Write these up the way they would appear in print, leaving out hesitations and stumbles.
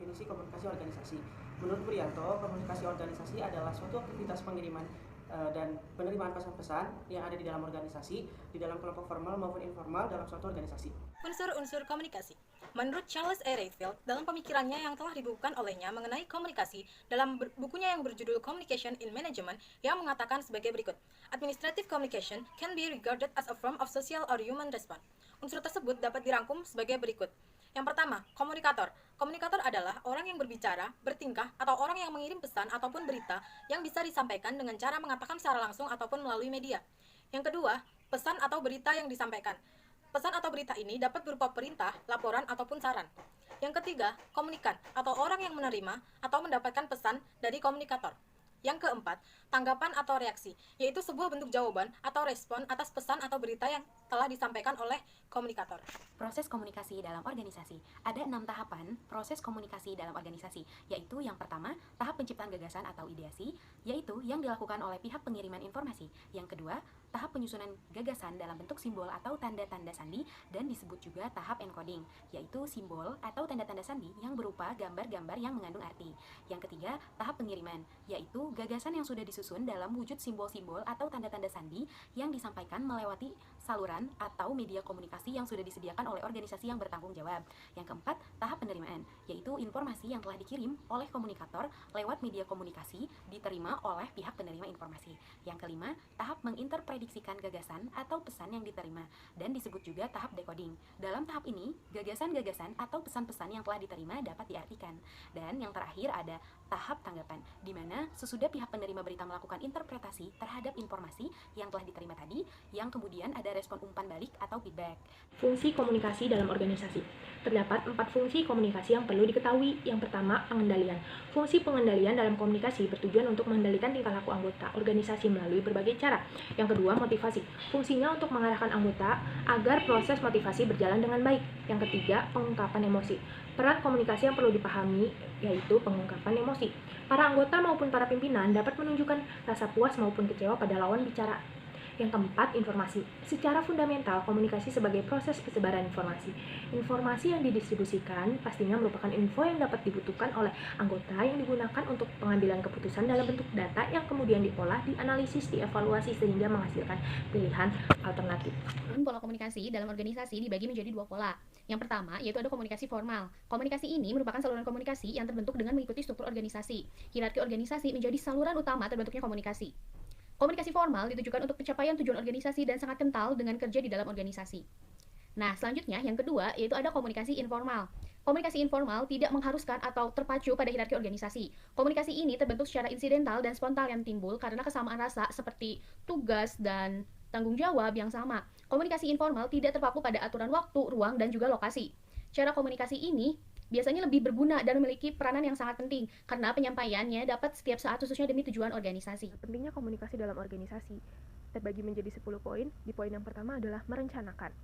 definisi komunikasi organisasi. Menurut Priyanto, komunikasi organisasi adalah suatu aktivitas pengiriman dan penerimaan pesan-pesan yang ada di dalam organisasi, di dalam kelompok formal maupun informal dalam suatu organisasi. Unsur-unsur komunikasi. Menurut Charles A. Rayfield, dalam pemikirannya yang telah dibukukan olehnya mengenai komunikasi, dalam bukunya yang berjudul Communication in Management, yang mengatakan sebagai berikut. Administrative communication can be regarded as a form of social or human response. Unsur tersebut dapat dirangkum sebagai berikut. Yang pertama, komunikator. Komunikator adalah orang yang berbicara, bertingkah, atau orang yang mengirim pesan ataupun berita yang bisa disampaikan dengan cara mengatakan secara langsung ataupun melalui media. Yang kedua, pesan atau berita yang disampaikan. Pesan atau berita ini dapat berupa perintah, laporan, ataupun saran. Yang ketiga, komunikan atau orang yang menerima atau mendapatkan pesan dari komunikator. Yang keempat, tanggapan atau reaksi, yaitu sebuah bentuk jawaban atau respon atas pesan atau berita yang telah disampaikan oleh komunikator. Proses komunikasi dalam organisasi. Ada 6 tahapan proses komunikasi dalam organisasi, yaitu yang pertama, tahap penciptaan gagasan atau ideasi, yaitu yang dilakukan oleh pihak pengiriman informasi. Yang kedua, tahap penyusunan gagasan dalam bentuk simbol atau tanda-tanda sandi, dan disebut juga tahap encoding, yaitu simbol atau tanda-tanda sandi yang berupa gambar-gambar yang mengandung arti. Yang ketiga, tahap pengiriman, yaitu gagasan yang sudah disusun dalam wujud simbol-simbol atau tanda-tanda sandi yang disampaikan melewati saluran atau media komunikasi yang sudah disediakan oleh organisasi yang bertanggung jawab. Yang keempat, tahap penerimaan, yaitu informasi yang telah dikirim oleh komunikator lewat media komunikasi diterima oleh pihak penerima informasi. Yang kelima, tahap menginterprediksikan gagasan atau pesan yang diterima, dan disebut juga tahap decoding. Dalam tahap ini, gagasan-gagasan atau pesan-pesan yang telah diterima dapat diartikan. Dan yang terakhir ada tahap tanggapan, di mana sesudah pihak penerima berita melakukan interpretasi terhadap informasi yang telah diterima tadi, yang kemudian ada respon umpan balik atau feedback. Fungsi komunikasi dalam organisasi. Terdapat 4 fungsi komunikasi yang perlu diketahui. Yang pertama, pengendalian. Fungsi pengendalian dalam komunikasi bertujuan untuk mengendalikan tingkah laku anggota organisasi melalui berbagai cara. Yang kedua, motivasi. Fungsinya untuk mengarahkan anggota agar proses motivasi berjalan dengan baik. Yang ketiga, pengungkapan emosi. Peran komunikasi yang perlu dipahami yaitu pengungkapan emosi. Para anggota maupun para pimpinan dapat menunjukkan rasa puas maupun kecewa pada lawan bicara. Yang keempat, informasi. Secara fundamental, komunikasi sebagai proses persebaran informasi. Informasi yang didistribusikan pastinya merupakan info yang dapat dibutuhkan oleh anggota yang digunakan untuk pengambilan keputusan dalam bentuk data yang kemudian diolah, dianalisis, dievaluasi sehingga menghasilkan pilihan alternatif. Pola komunikasi dalam organisasi dibagi menjadi 2 pola. Yang pertama, yaitu ada komunikasi formal. Komunikasi ini merupakan saluran komunikasi yang terbentuk dengan mengikuti struktur organisasi. Hierarki organisasi menjadi saluran utama terbentuknya komunikasi. Komunikasi formal ditujukan untuk pencapaian tujuan organisasi dan sangat kental dengan kerja di dalam organisasi. Nah, selanjutnya yang kedua yaitu ada komunikasi informal. Komunikasi informal tidak mengharuskan atau terpacu pada hierarki organisasi. Komunikasi ini terbentuk secara insidental dan spontan yang timbul karena kesamaan rasa seperti tugas dan tanggung jawab yang sama. Komunikasi informal tidak terpaku pada aturan waktu, ruang, dan juga lokasi. Cara komunikasi ini biasanya lebih berguna dan memiliki peranan yang sangat penting karena penyampaiannya dapat setiap saat khususnya demi tujuan organisasi. Pentingnya komunikasi dalam organisasi terbagi menjadi 10 poin. Di poin yang pertama adalah merencanakan.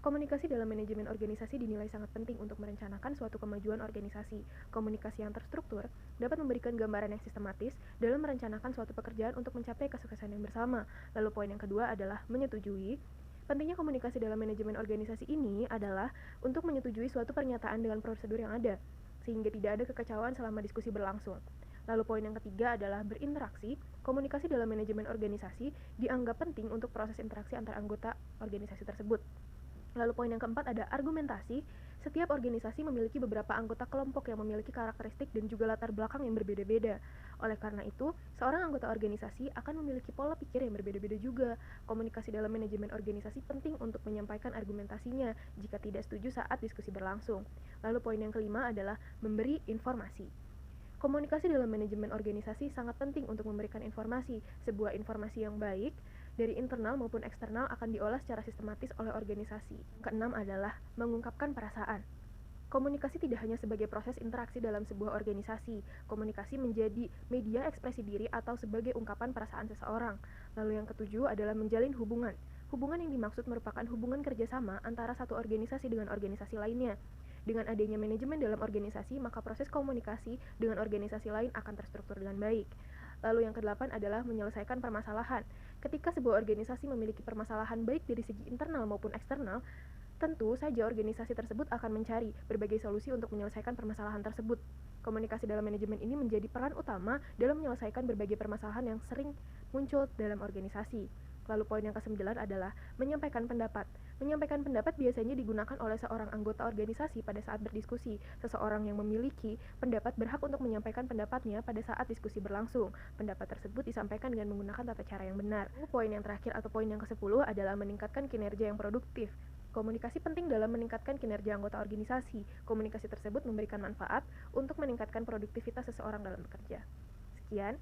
Komunikasi dalam manajemen organisasi dinilai sangat penting untuk merencanakan suatu kemajuan organisasi. Komunikasi yang terstruktur dapat memberikan gambaran yang sistematis dalam merencanakan suatu pekerjaan untuk mencapai kesuksesan yang bersama. Lalu poin yang kedua adalah menyetujui. Pentingnya komunikasi dalam manajemen organisasi ini adalah untuk menyetujui suatu pernyataan dengan prosedur yang ada, sehingga tidak ada kekecauan selama diskusi berlangsung. Lalu poin yang ketiga adalah berinteraksi. Komunikasi dalam manajemen organisasi dianggap penting untuk proses interaksi antar anggota organisasi tersebut. Lalu poin yang keempat ada argumentasi. Setiap organisasi memiliki beberapa anggota kelompok yang memiliki karakteristik dan juga latar belakang yang berbeda-beda. Oleh karena itu, seorang anggota organisasi akan memiliki pola pikir yang berbeda-beda juga. Komunikasi dalam manajemen organisasi penting untuk menyampaikan argumentasinya jika tidak setuju saat diskusi berlangsung. Lalu poin yang kelima adalah memberi informasi. Komunikasi dalam manajemen organisasi sangat penting untuk memberikan informasi. Sebuah informasi yang baik dari internal maupun eksternal akan diolah secara sistematis oleh organisasi. Keenam adalah mengungkapkan perasaan. Komunikasi tidak hanya sebagai proses interaksi dalam sebuah organisasi. Komunikasi menjadi media ekspresi diri atau sebagai ungkapan perasaan seseorang. Lalu yang ketujuh adalah menjalin hubungan. Hubungan yang dimaksud merupakan hubungan kerjasama antara satu organisasi dengan organisasi lainnya. Dengan adanya manajemen dalam organisasi, maka proses komunikasi dengan organisasi lain akan terstruktur dengan baik. Lalu yang kedelapan adalah menyelesaikan permasalahan. Ketika sebuah organisasi memiliki permasalahan baik dari segi internal maupun eksternal, Tentu saja organisasi tersebut akan mencari berbagai solusi untuk menyelesaikan permasalahan tersebut. Komunikasi dalam manajemen ini menjadi peran utama dalam menyelesaikan berbagai permasalahan yang sering muncul dalam organisasi. Lalu poin yang ke-9 adalah menyampaikan pendapat. Menyampaikan pendapat biasanya digunakan oleh seorang anggota organisasi pada saat berdiskusi. Seseorang yang memiliki pendapat berhak untuk menyampaikan pendapatnya pada saat diskusi berlangsung. Pendapat tersebut disampaikan dengan menggunakan tata cara yang benar. Poin yang terakhir atau poin yang ke-10 adalah meningkatkan kinerja yang produktif. Komunikasi penting dalam meningkatkan kinerja anggota organisasi. Komunikasi tersebut memberikan manfaat untuk meningkatkan produktivitas seseorang dalam bekerja. Sekian.